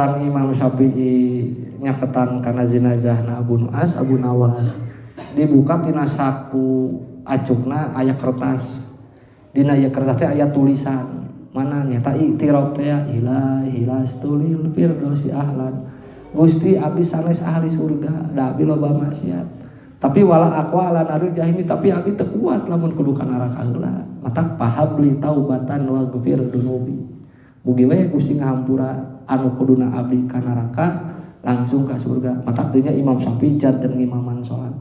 barang Imam Syafi'i nyaketan kana jenazahna Abu Nawas dibuka tina saku acukna aya kertas, dina aya kertas teh aya tulisan mana nyata iktiraf teh ilahi lastulil firdausi ahlan, Gusti abdi sanes ahli surga da abdi loba maksiat tapi wala aqwa ala naril jahimi, tapi abdi teu kuat lamun kudu ka neraka heula, mata pahabli taubatan wa ghfir dunubi, mugi we Gusti ngahampura anu kuduna abdi ka neraka langsung ka surga. Mata teunya Imam Syafi'i janten ngimaman salat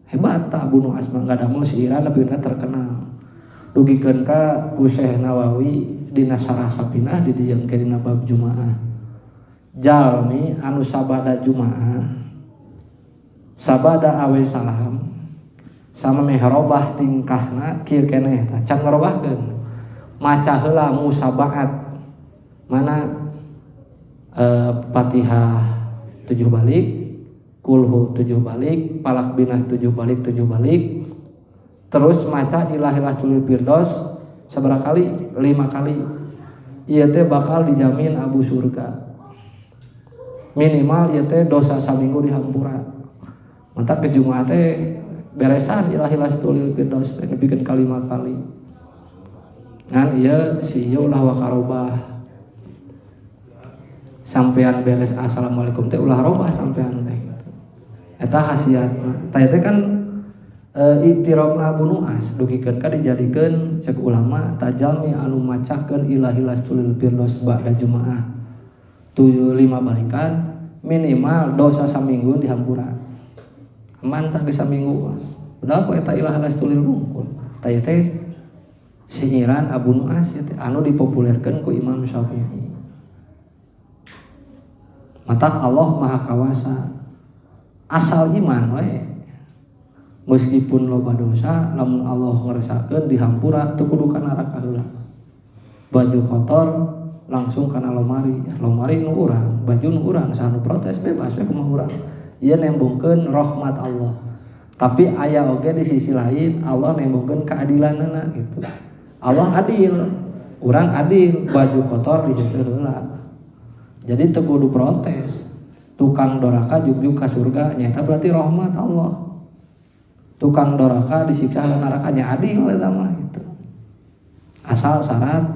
hebat ta Abu Nu'as mah ngadamel siiran tapi terkenal dugikeun ka ku Syekh Nawawi dina Syarah Sapinah di dieu dina bab Jumaah. Jalmi anu sabada Jumaah sabada awe salam sama mehrobah tingkahna kieu keneh tah can ngarobahkeun maca heula musabaat mana Fatihah 7 balik, Kulhu 7 balik, Falak Binas 7 balik, terus maca Ilahilah Sulil Firdaus seberapa kali? 5 kali. Ieu teh bakal dijamin abu surga. Minimal ieu teh dosa saminggu dihampura. Mata ke Jumaah teh beresan Ilahilah Sulil Firdaus teh dipikeun ka 5 kali. Ngan ieu si ieu ulah wakarobah. Sampean beres assalamualaikum teh ulah robah sampean teh eta khasiatna tah teh kan iktirafna Abu Nu'as dugikeun ka dijadikeun cek ulama tajalmi anu macakeun Ilahilah Sulil Firdaus ba'da Jumaah 5 balikan minimal dosa saminggu dihampura aman tah geus saminggu udah ku eta Ilahilah Sulil wungkul tah teh sinyiran Abu Nu'as anu dipopulerkeun ku Imam Syafi'i. Mata Allah maha kawasa asal iman we meskipun loba dosa lamun Allah ngerasakeun dihampura teu kudu ka neraka heula. Baju kotor langsung kana lomari nu urang, baju nu urang sanu protes bebas we kumaha urang. Ieu nembungkeun rahmat Allah. Tapi aya oge di sisi lain Allah nembungkeun keadilanna gitu. Allah adil, urang adil, baju kotor disiksa heula. Jadi teu kudu protes. Tukang doraka jugjug ka surga nyata berarti rahmat Allah. Tukang doraka disiksa ka neraka nya adil eta mah gitu. Asal syarat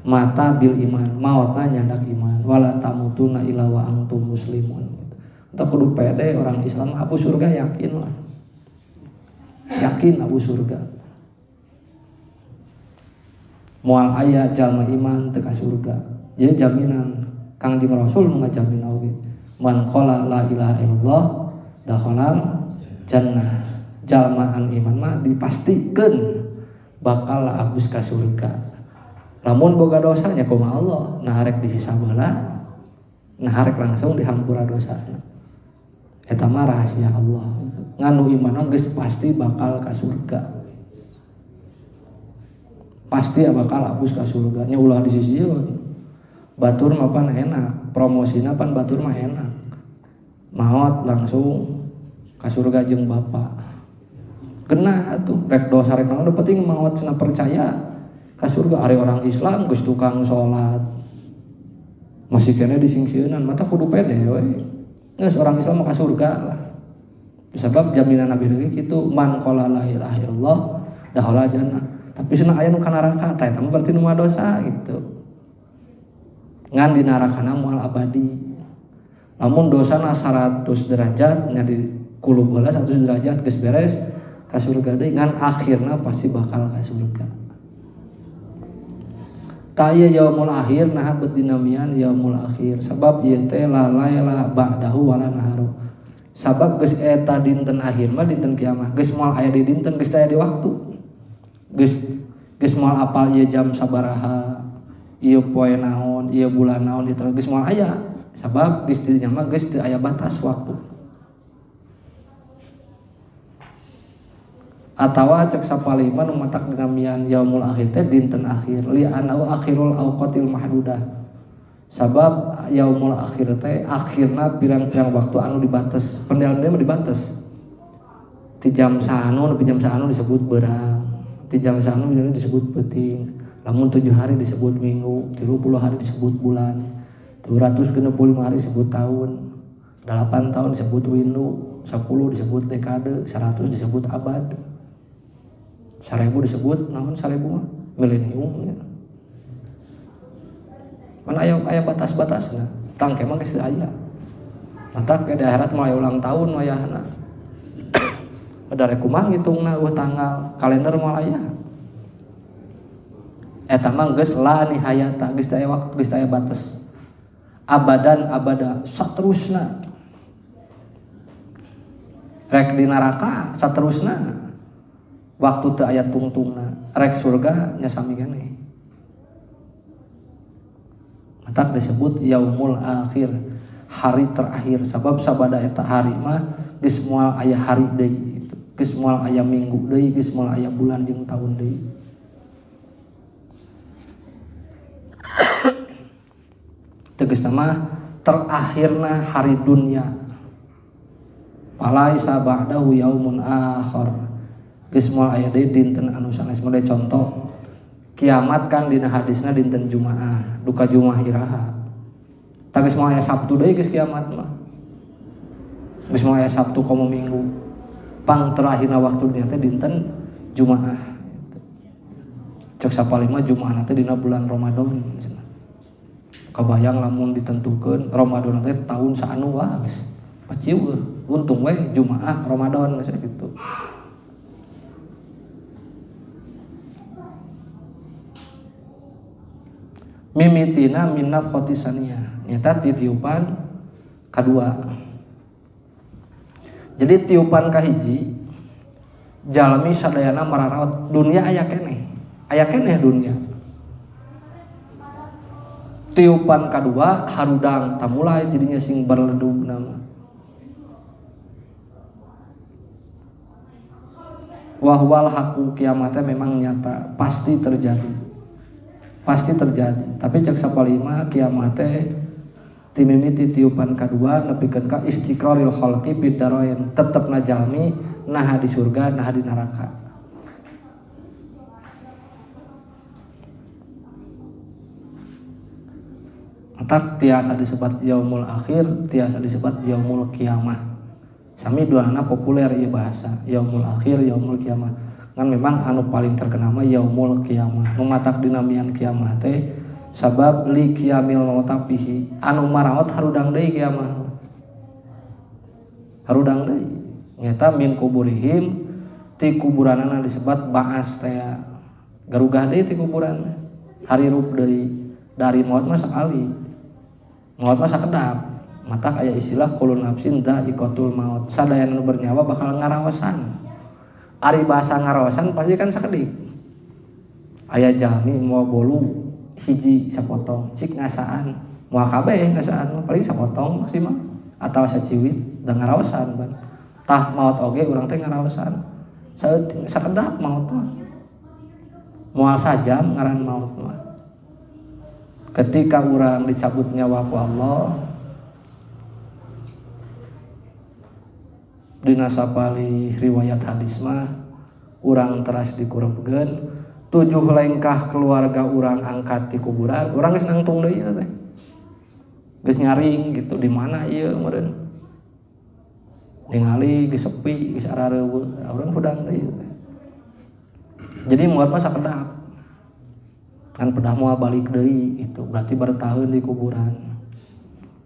mata bil iman, mautna nyandak iman. Wala tamutuna illa wa antum muslimun. Kita kudu pede orang Islam abu surga yakin lah. Yakin abu surga. Moal aya jalma iman teu ka surga. Ieu jaminan Kangjeng Rasul ngajamin oge. Man qala la ilaha illallah dakhalal jannah. Jalmaan iman mah dipastikeun bakal abus ka surga. Lamun boga dosanya kumaha Allah, nah rek disisa baheula, nah rek langsung dihampura dosana. Eta mah rahasia Allah. Nganu iman geus pasti bakal ka surga. Pasti bakal abus ka surga. Nya ulah disisieun. Batur mah pan enak, promosina pan batur mah enak. Maot langsung ka surga jeung bapa. Genah atuh rek dosa rek naon penting maot cenah percaya ka surga. Ari orang Islam geus tukang salat. Masih kene disingsieunnan mata kudu pede we. Geus orang Islam mah ka surga lah. Sebab jaminan Nabi kitu man qala la ilaha illallah dakhala jannah. Tapi cenah aya nu ka neraka tah eta mah berarti nu dosa gitu. Ngan di narakana moal abadi. Lamun dosana 100 derajat nya di kulub heula 100 derajat geus beres ka surga deui ngan akhirna pasti bakal ka surga. Ta ieu yaumul akhir nah bet dinamian yaumul akhir sabab ieu teh la laila ba'dahu wala naharu. Sabab geus eta dinten akhir mah dinten kiamat geus moal aya di dinten geus aya di waktu. Geus moal apal ieu jam sabaraha, ieu poe naon, ieu bulan naon itu geus moal aya. Sabab geus di dinya mah geus teu aya batas waktu. Atawa cek sapalima nu matak dinamian yaumul akhir teh dinten akhir li anau akhirul awqatil mahdudah. Sabab yaumul akhir teh akhirna pirang-pirang waktu anu dibates, pendalam dibates. Ti jam sanu nepi jam sanu disebut beurang, ti jam sanu disebut peuting. Lamun 7 hari disebut minggu, 30 hari disebut bulan. 265 hari disebut tahun, 8 tahun disebut windu, 10 disebut dekade, 100 disebut abad, 1000 disebut namun 1000 mah milenium ya. Mana aya batas-batasna. Tangke mah geus aya. Mantap ke daerah mulai ulang tahun wayahna. Dari kumaha ngitungna tanggal kalender moal aya. Eta mah geus la nihayata, geus aya waktu, geus aya batas. Abadan abada saterusna. Rek di neraka saterusna. Waktu teu aya tungtungna. Rek surga nya sami keneh. Mata disebut yaumul akhir, hari terakhir. Sabab sabada eta hari mah geus moal aya hari deui gitu. Geus moal aya minggu deui, geus moal aya bulan jeung taun deui. Tegas nama terakhirna hari dunia. Palaisa ba'dahu yaumun akhir. Geus moal aya deui dinten anu sanes mode contoh. Kiamat kan dina hadisna dinten Jumaah, duka Jumaah iraha. Geus moal aya Sabtu deui geus kiamat mah. Geus moal aya Sabtu komo Minggu. Pang terakhirna waktu dunia teh dinten Jumaah. Cek sapali mah Jumaah teh dina bulan Ramadan. Kabayang lamun ditentukeun Ramadan teh tahun saanu wah geus paciu untung we Jumaah Ramadan geus kitu. Mimitina min nafkhati saniyah nyata titiupan kadua. Jadi tiupan kahiji jalmi sadayana mararaot dunia aya keneh dunia. Tiupan kedua harudang tamulai jadinya sing berledug nama. Wahwal haku kiamatnya memang nyata, pasti terjadi. Tapi cek sapalima kiamatnya timimiti tiupan kedua nepikeun ka istiqraril khalqi fid darain, tetepna jalmi naha di surga naha di neraka. Tak tiasa disebut yaumul akhir, tiasa disebut yaumul kiamah. Sami duana populer ieu bahasa, yaumul akhir, yaumul kiamah. Kan memang anu paling terkenal mah yaumul kiamah. Nu matak dinamian kiamah teh sabab li qiyamil mautapihi. Anu maraot harudang deui kiamah. Harudang deui. Nyata min kuburihim ti kuburanana disebut ba'as teh. Garugah deui ti kuburanna. Harirup deui. Dari maut mah sakali. Maut mah sakedap. Matak aya istilah kullu nafsin dha'iqatul maut. Sadaya nu bernyawa bakal ngaraosan. Ari bahasa ngaraosan pasti kan sakedik. Aya jalmi moal bolu hiji sapotong, cik ngasaan. Moal kabeh ngasaan paling sapotong maksimal atawa saciwit da ngaraosan ban. Tah maut oge urang teh ngaraosan. Sakedap maut mah. Moal sajam ngaran maut mah. Ketika orang dicabut nyawa ku Allah dina sapali riwayat hadis mah urang teras dikurebkeun 7 lengkah keluarga urang angkat di kuburan urang geus nangtung deui teh geus nyaring gitu di mana ieu meureun ningali geus sepi geus arareuweuh urang hudang deui jadi moal mah sakedap kan pedah moal balik deui itu berarti bertahun di kuburan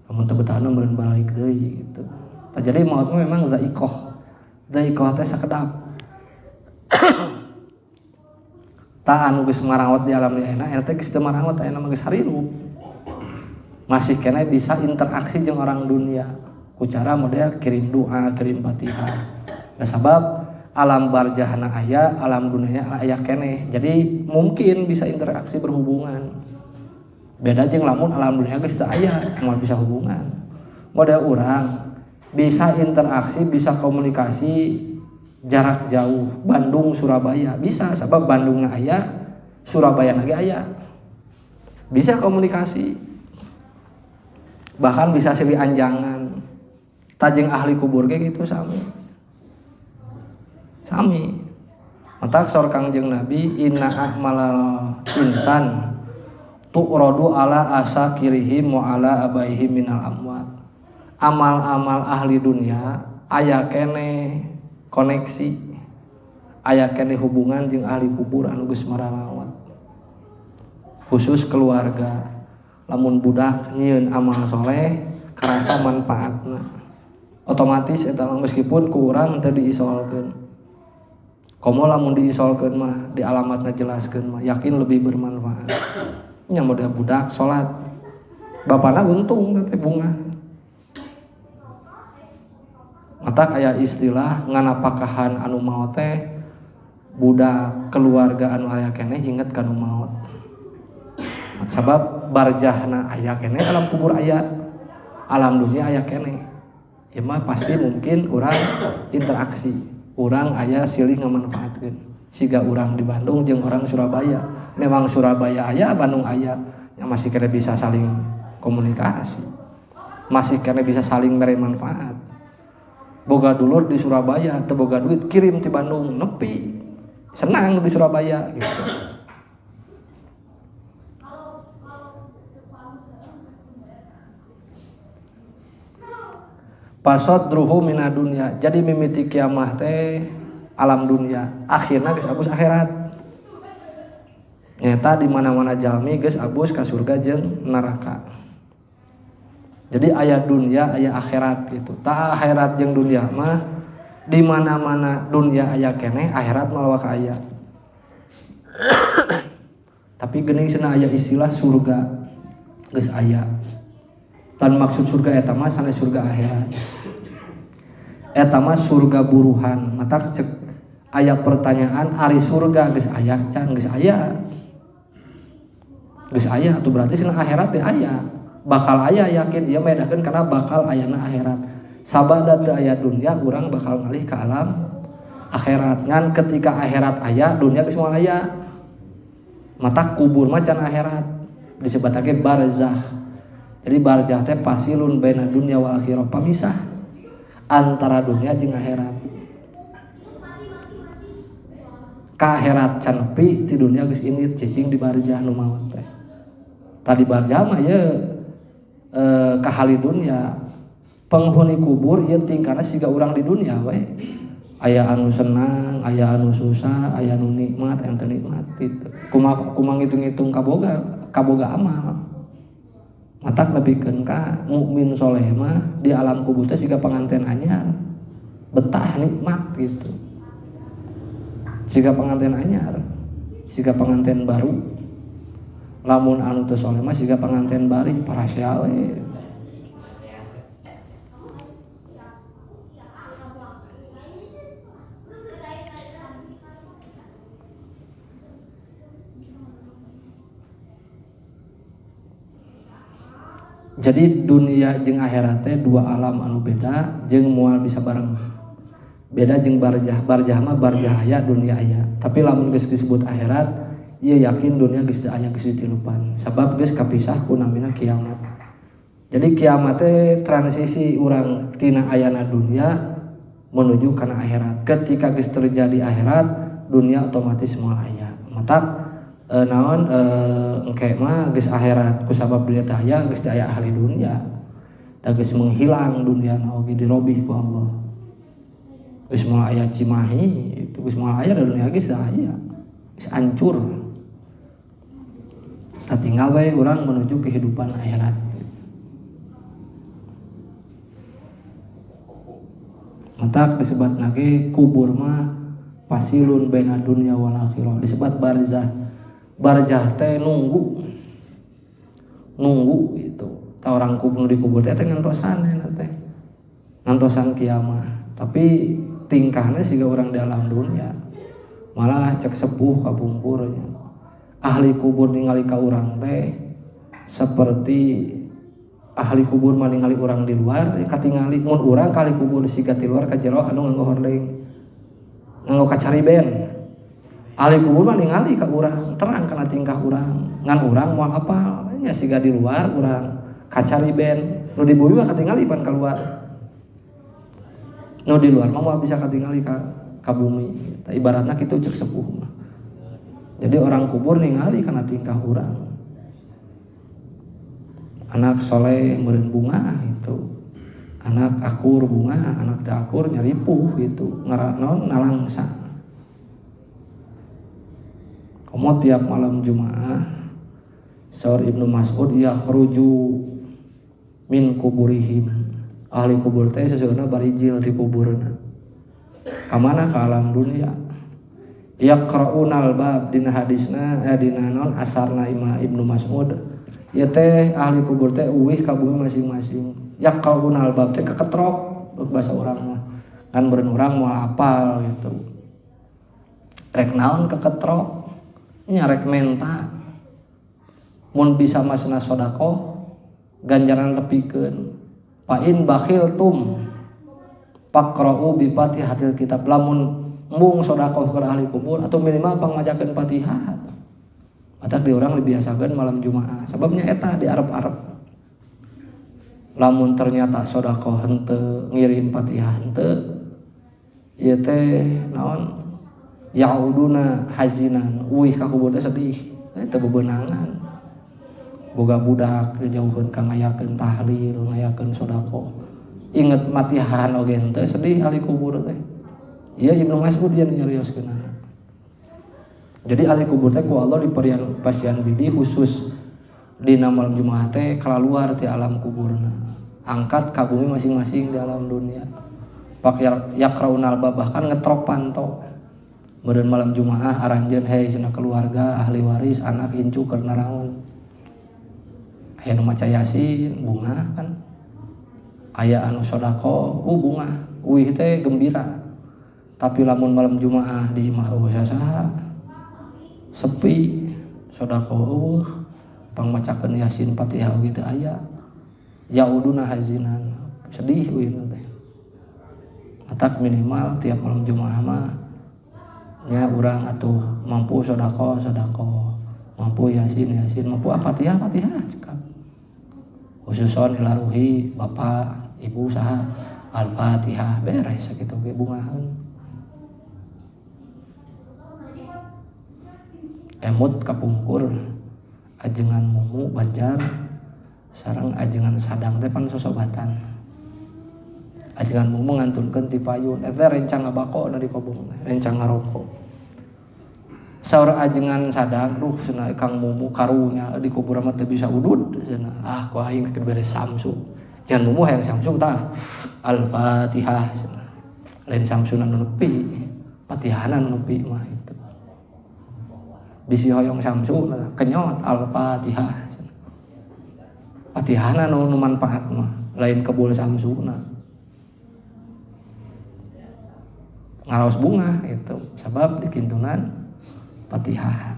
namun teu betahna meureun balik deui gitu. Jadi maut memang zaiqah teh sakedap ta anu geus marawat di alam liana eta geus teu marawat aya mah geus harirup masih kena bisa interaksi jeung orang dunia ku cara model kirim doa kirim Fatihah nah sabab alam barjahna aya, alam dunia aya keneh. Jadi mungkin bisa interaksi berhubungan. Beda jeung lamun alam dunia geus teu aya, moal bisa hubungan. Model urang bisa interaksi, bisa komunikasi jarak jauh. Bandung Surabaya bisa sabab Bandungna aya, Surabaya lagi aya. Bisa komunikasi. Bahkan bisa silih anjangan. Tajeng ahli kubur ge gitu sami matak sor Kangjeng Nabi inna a'malal insan tu'radu ala asakirihim wa ala abaihim minal amwat. Amal-amal ahli dunia aya kene koneksi, aya kene hubungan jeung ahli kubur anu geus mararawat. Khusus keluarga, lamun budak nyieun amal soleh karasa manfaatna, otomatis eta meskipun ku urang teu diisolkeun, komo lamun diisolkeun mah di alamatna jelaskeun mah yakin lebih bermanfaat. Nya model budak salat bapana untung teh bunga. Matak aya istilah nganapakahan anu maot teh budak keluarga anu aya keneh inget ka anu maot. Sabab barjahna aya keneh alam kubur aya, alam dunia aya keneh. Ya mah pasti mungkin urang interaksi, urang aya silih ngamanfaatkeun. Siga urang di Bandung jeung orang Surabaya. Memang Surabaya aya, Bandung aya, yang masih kena bisa saling komunikasi, masih kena bisa saling mere manfaat. Boga dulur di Surabaya, teu boga duit kirim ti Bandung, nepi senang di Surabaya gitu. Pasodruhu mina dunya, jadi mimiti kiamah teh alam dunia, akhirna geus abus akhirat. Nyata di mana-mana jalmi geus abus ka surga jeung neraka. Jadi aya dunia, aya akhirat gitu. Tah akhirat jeung dunia mah di mana-mana dunia aya keneh, akhirat malah ka aya. Tapi geuning cenah aya istilah surga geus aya. Tan maksud surga eta mah sanes surga akhirat. Eta mah surga buruhan. Matak cek aya pertanyaan ari surga geus aya can geus aya. Geus aya atuh berarti cenah akhirat teh aya. Bakal aya yakin ieu medakeun karena bakal ayana akhirat. Sabada teu aya dunia urang bakal ngalih ka alam akhirat. Ngan ketika akhirat aya dunia geus moal aya. Mata kubur mah can akhirat. Disebutake barzah. Jadi barzah teh pasilun baina dunya wal akhirah, pamisah antara dunia jeung akhirat. Ka akhirat can nepi ti dunia geus init cicing di barzah nu maot teh. Tadi barzah mah ye kahali dunia, penghuni kubur ieu tingkahna siga urang di dunia we. Aya anu senang, aya anu susah, aya anu nikmat, aya anu teu nikmat gitu. Kumaha ngitung-ngitung kaboga amal. Matak lebihkeun ka mukmin soleh mah di alam kubur teh siga panganten anyar. Betah nikmat gitu. Siga panganten anyar, siga panganten baru. Lamun anu teu soleh mah siga panganten bari parasea we. Jadi dunia jeung akhirat teh dua alam anu beda jeung moal bisa bareng. Beda jeung barzah. Barzah mah barzah aya, dunia aya. Tapi lamun geus disebut akhirat, ieu yakin dunia geus teu aya, geus ditilupan. Sabab geus kapisah ku namina kiamat. Jadi kiamat teh transisi urang tina ayana dunia menuju kana akhirat. Ketika geus terjadi akhirat, dunia otomatis moal aya. Matak engke mah geus akhirat ku sabab dunia teh aya geus teu aya ahli dunia. Da geus menghilang dunia oge dirobih ku Allah. Geus moal aya Cimahi, itu geus moal aya da dunia geus teu aya. Geus hancur. Tah tinggal we urang menuju kehidupan akhirat. Matak disebut lagi kubur mah fasilun baina dunya wal akhirah, disebut barzah. Barzah teh nunggu gitu. Tah orang kubur di kubur teh ngantosan teh. Ngantosan kiamat. Tapi tingkahna siga orang di alam dunia. Malah cek sepuh kabungkurnya. Ahli kubur ningali ka urang teh seperti ahli kubur mah ningali urang di luar, katingali mun urang kali kubur siga ti luar ka jero anu nganggo hordeng. Nganggo kacariben. Ahli kubur mah ningali ka urang, terang kana tingkah urang. Ngan urang moal apal, nya siga di luar urang kacariben. Nu di bumi mah katingali pan keluar. Nu di luar mah moal bisa katingali ka bumi. Ibaratna kitu cek sepuh mah. Jadi orang kubur ningali kana tingkah urang. anak soleh meureun bunga itu, anak akur bunga, anak teu akur nyeripuh gitu, naon nalangsa. Komo tiap malam Jumaah saur Ibnu Mas'ud yakhruju min kuburihim, ahli kubur teh seseueuna barijil di kuburna kamana ka alam dunia. Yaqra'unal bab dina hadisna dina non asarna Ibnu Mas'ud ieu teh ahli kubur teh uwih ka bumi masing-masing. Yaqra'unal bab teh keketrok bahasa urang mah kan beureun urang moal apal gitu, rek naon keketrok nya rek menta mun bisa masna sedekah ganjaran tepikeun. Fa in bakhiltum faqra'u bi fatihatil kitab, lamun mung sedekah ke ahli kubur atau minimal pangajakeun Fatihah. Matak di urang dibiasakeun malam Jumaah. Sababnya eta di Arab-Arab. Lamun ternyata sedekah henteu ngirim Fatihah henteu, ieu teh naon yauduna hazinan, uih ka kubur teh sedih, teu bebeunangan. Boga budak dijauheun ka ngayakeun tahlil, ngayakeun sedekah. Inget matihan oge henteu sedih ahli kubur teh. Iya Ibnu Mas'ud dia nyarioskeun. Jadi ahli kubur teh ku Allah diperian pasiean bidi khusus dina malam Jumaah teh kalaluar ti alam kuburna. Angkat ka bumi masing-masing di alam dunia. Pak yakraunal bahkan ngetrok panto. Meureun malam Jumaah aranjeun hei cenah keluarga, ahli waris, anak incu keur naraon. Aya nu maca Yasin, bunga kan. Aya anu sedekah, bunga. Uih teh gembira. Tapi lamun malam Jumaah di imah saha sepi, sedekah pang macakeun Yasin Fatihah gitu aya. Yauduna hazinan, sedih uih teh. Atak minimal tiap malam Jumaah mah nya urang atuh mampu sedekah, mampu Yasin, mampu Fatihah cekap. Khususon ilaruhi bapak, ibu saha Al-Fatihah beres sakitu ge bungaheun. Emut kapungkur ajengan mumu banjar sareng ajengan sadang teh pan sosobatan. Ajengan mumu ngantunkeun ti payun eta rencang ngabako na di kobong, rencang ngaroko. Saur ajengan sadang duh cenah Kang Mumu karunya di kubur mah teu bisa udud cenah. Ku aing keur beres samsu. Jangan mumu hayang samsu tah. Al-Fatihah cenah. Lain samsuna nu nepi, Fatihanan nepi mah itu. Bisi hoyong samsu kenyot Al-Fatihah. Fatihana nu manfaat mah lain kebul samsuna. Ngaraos bunga itu sabab dikintunan Fatihah.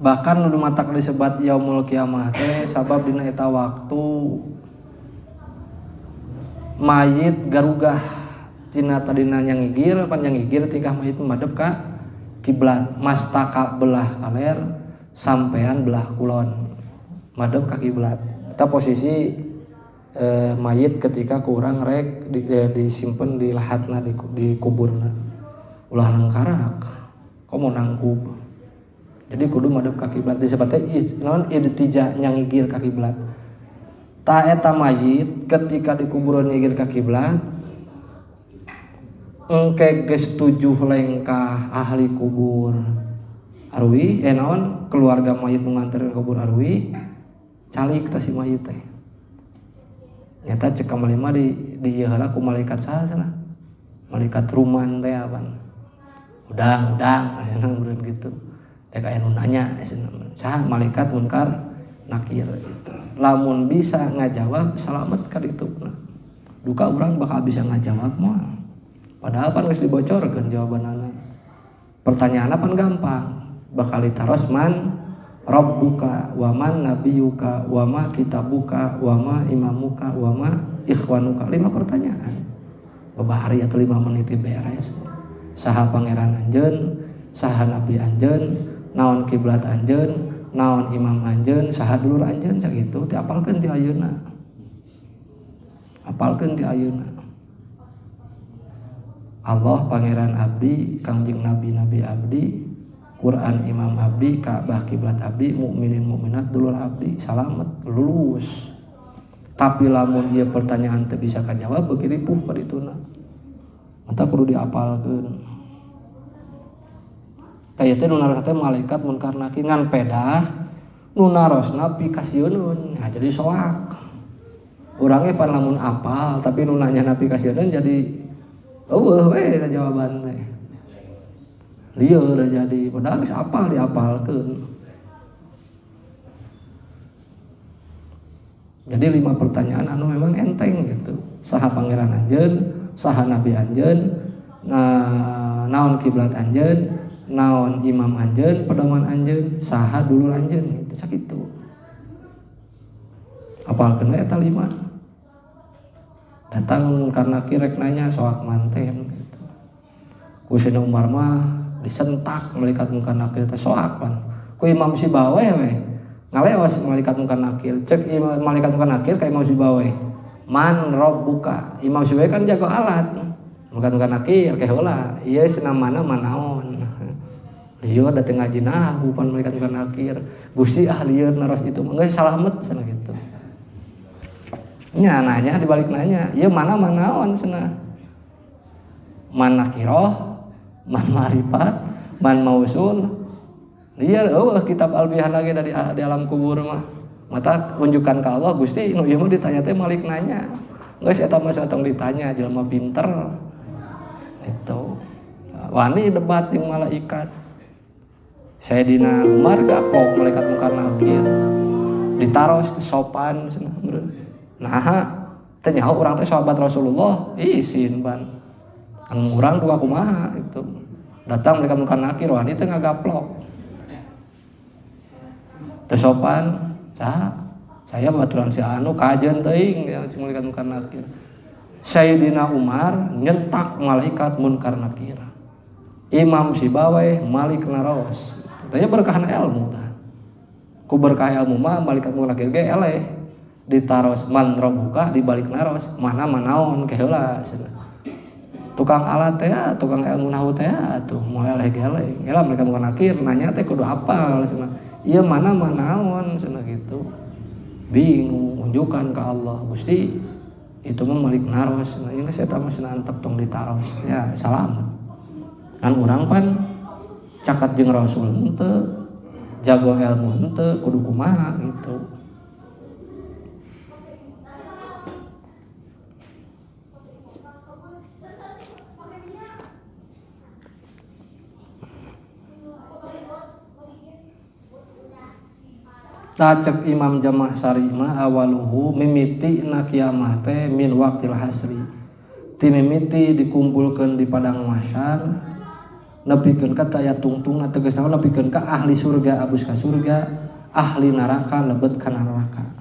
Bahkan nu matak disebat yaumul kiamah teh sabab dina eta waktu mayit garugah tina tadina nyangigir pan nyangigir tingkah mayit madep ka kiblat, mastaka belah kaler sampean belah kulon madep ka kiblat. Eta posisi mayit ketika kurang rek disimpen di lahatna di kuburna ulah nangkarak komo nangkub. Jadi kudu madep ka kiblat disebut teh naon idtija nyangigir ka kiblat. Ta eta mayit ketika dikuburan nyangigir ka kiblat engke geus 7 lengkah ahli kubur arwi naon keluarga mayit nu nganterin kubur arwi calik ta si mayit teh. Nyata cek kamalima di ieu heula ku malaikat saha cenah? Malaikat ruman teh apan. Udang cenah meureun kitu. Dek aya nu nanya cenah. Saha malaikat munkar nakir itu. Lamun bisa ngajawab salamet ka ditupna. Duka urang bakal bisa ngajawab moal. Padahal pan geus dibocorkeun jawabanana. Pertanyaanna pan gampang. Bakal ditaros man Rabbuka wa man nabiyuka wa ma kitabuka wa ma imamuka wa ma ikhwanuka. 5 pertanyaan. Babahari atau 5 menit beres. Saha pangeran anjeun, saha nabi anjeun, naon kiblat anjeun, naon imam anjeun, saha dulur anjeun sakitu. Teu apalkeun ti ayeuna. Apalkeun ti ayeuna. Allah pangeran abdi, Kangjeng Nabi abdi, Quran imam abdi, Ka'bah kiblat abdi, mukminin mukminat dulur abdi, salamet lulus. Tapi lamun ieu pertanyaan teu bisa kajawab beuki ripuh ka dituna. Eta kudu diapalkeun. Kaya teh nu narosna teh malaikat munkar nakir ngan pedah nu narosna pikasieun. Nah jadi soak. Urang pan lamun apal tapi nu nanya pikasieun jadi eueuh we jawaban teh. Lieur jadi padahal geus apal diapalkeun. Jadi 5 pertanyaan anu memang enteng gitu. Saha pangeran anjeun, saha nabi anjeun, naon kiblat anjeun, naon imam anjeun, pedoman anjeun, saha dulur anjeun gitu sakitu. Apalkeun we eta 5. Datang karena kirek nanya soak manten gitu. Ku Sayyidina Umar mah disentak malaikat munkar nakir teh soak pan. Ku Imam Sibaweh we ngaleos malaikat munkar nakir. Cek malaikat munkar nakir ka Imam Sibaweh. Man rabbuka. Imam Sibaweh kan jago alat. Malaikat munkar nakir ke heula. Ieu senamana manaon. Lieur da teu ngaji nahwu pan malaikat munkar nakir. Gusti lieur naros itu mah geus salamet cenah gitu. Nya nanya dibalik nanya, ieu mana manaon cenah. Man nakiroh, man ma'rifat, man mausul. Lieur eueuh kitab alfiah lagi dari di alam kubur mah. Mata unjukan ka Allah Gusti nu ieu mah ditanya teh malik nanya. Geus eta mah satong ditanya jelema pinter. Itu. Wani debat jeung malaikat. Sayyidina Umar gapok malaikat munkar nakir. Ditaros sopan cenah meureun. Nah, teu nyaho urang teh sahabat Rasulullah, izin ban. Anu urang dua kumaha itu. Datang mereka munkar nakir, wah dieu teh ngagaplok. Teu sopan, saya baturan si anu kajen teuing ya mereka munkar nakir. Sayyidina Umar nyentak malaikat munkar nakir. Imam Sibaweh malik naros. Tanya berkah ilmu tah. Ku berkah ilmu mah malaikat munkar nakir ge eleh. Ditaros man rabbuka dibalik naros mana manaon ke heula tukang alat teh tukang ilmu nahwu teh atuh moal eleh geleh heula mereka munkar nakir nanya teh kudu apal cenah ieu mana manaon cenah gitu bingung unjukan ka Allah Gusti itu mah malik naros cenah ieu geus eta mah cenah antep tong ditaros ya salamet kan urang pan cakat jeung Rasul henteu jago ilmu henteu kudu kumaha gitu. Tacek Imam Jamah Sarima awaluhu mimiti na kiamah teh min waqtil hasri ti mimiti dikumpulkeun di padang mahsyar nepikeun ka aya tungtungna tegasna nepikeun ka ahli surga abus ka surga ahli neraka lebet ka neraka.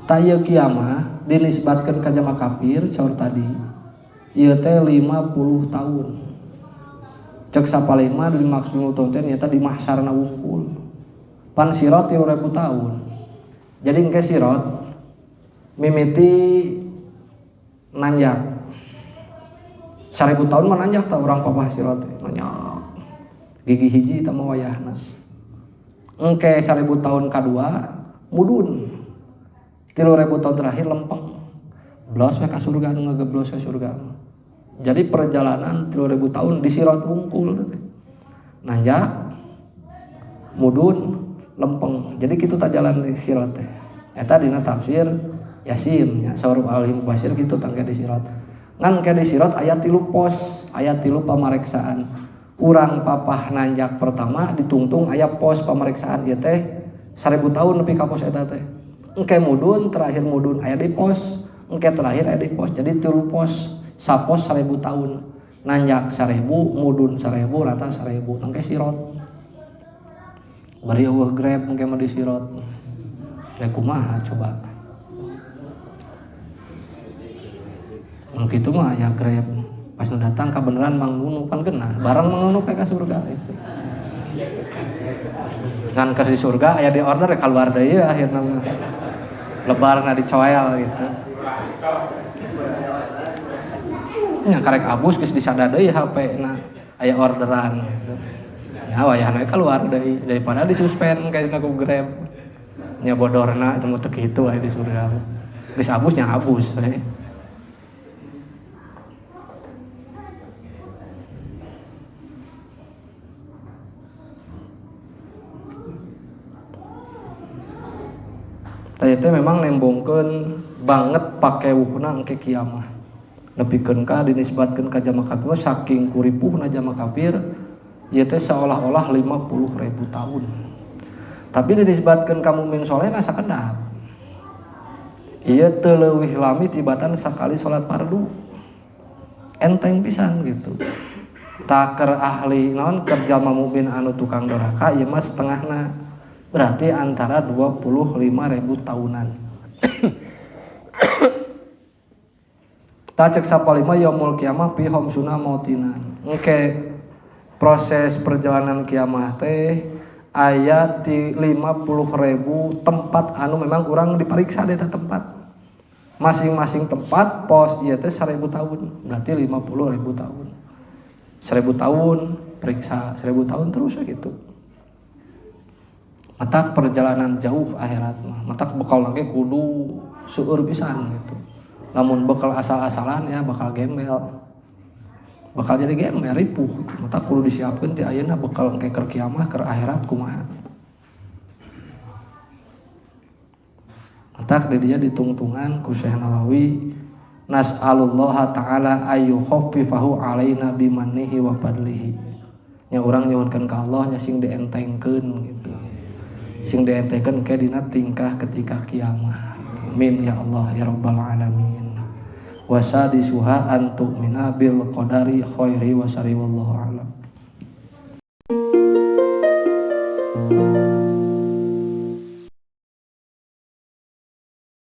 Ta ieu kiamah dinisbatkeun ka jama kafir saur tadi ieu teh 50 tahun. Cek sapalima dimaksud tahun teh nyata di mahsyarna wungkul. Pan sirot 3000 tahun. Jadi engke sirot mimiti nanjak 1000 tahun mah nanjak tah urang papah sirot nanjak gigi hiji tah mah wayahna. Engke 1000 tahun kadua mudun 3000 tahun terakhir lempeng blos we ka surga nu ngageblos ka surga. Jadi perjalanan 3000 tahun di sirot wungkul nanjak mudun lempeng. Jadi kitu tak jalan di sirat teh. Eta dina tafsir Yasin nya saur alim fasir kitu tangke di sirat. Ngan ke di sirat aya 3 pos, aya 3 pamareksaan. Urang papah nanjak pertama ditungtung aya pos pamareksaan ieu teh 1000 tahun nepi ka pos eta teh. Engke mudun terakhir mudun aya di pos, engke terakhir aya di pos. Jadi 3 pos, sapos 1000 tahun. Nanjak 1000, mudun 1000, rata 1000. Engke sirat. Bari eueuh grab engke mah di sirot. Rek kumaha coba. Mun kitu mah aya grab. Pas nu datang ka beneran Mang Nunu pan geunah. Barang Mang Nunu ka surga itu. Ngan keur di surga aya di order keluar deui akhirna mah. Lebarna dicoel gitu. nya karek abus geus disada deui HP-na aya orderan gitu. Ya wayahna keluar deui daripada disuspend kayak ku Grab. Nya bodorna temu teu kitu aya di surga. Geus abus nya abus we. Tadi teh memang nembongkeun banget pake wuhuna engke kiamah. Nepikeun ka dinisbatkeun ka jama kafir saking kuripuhna jama kafir ieu teh seolah-olah 50.000 tahun. Tapi dinisbatkeun ka mukmin saleh mah sakedap. Ieu teu leuwih lami tibatan sakali salat fardu. Enteng pisan gitu. Taker ahli naon keur jalma mukmin anu tukang doraka ieu mah setengahna. Berarti antara 25.000 tahunan. Tacek sapalima yaumul kiamah fi hamsuna mautinan. Engke proses perjalanan kiamah teh aya di 50.000 tempat anu memang urang dipariksa di tempat. Masing-masing tempat pos ieu teh 1000 tahun. Berarti 50.000 tahun. 1000 tahun periksa, 1000 tahun terus gitu. Matak perjalanan jauh akhirat mah. Matak bekal lagi kudu seueur pisan gitu. Namun bekal asal-asalan ya bakal gembel. Bakal jadi gembel ripuh. Matak kudu disiapkeun ti ayeuna bekal engke keur kiamah keur akhirat kumaha. Matak di dia ditungtungan ku Syekh Nawawi nas'alullaha ta'ala ayyukhaffifahu alaina bimannihi wa fadlihi. Nya urang nyuhunkeun ka Allah nya sing dientengkeun gitu. Sing dientengkeun ke dina tingkah ketika kiamah. Amin ya Allah ya rabbal alamin. Wa sadisuha an tu'mina bil qadari khairi wa syarri wallahu a'lam.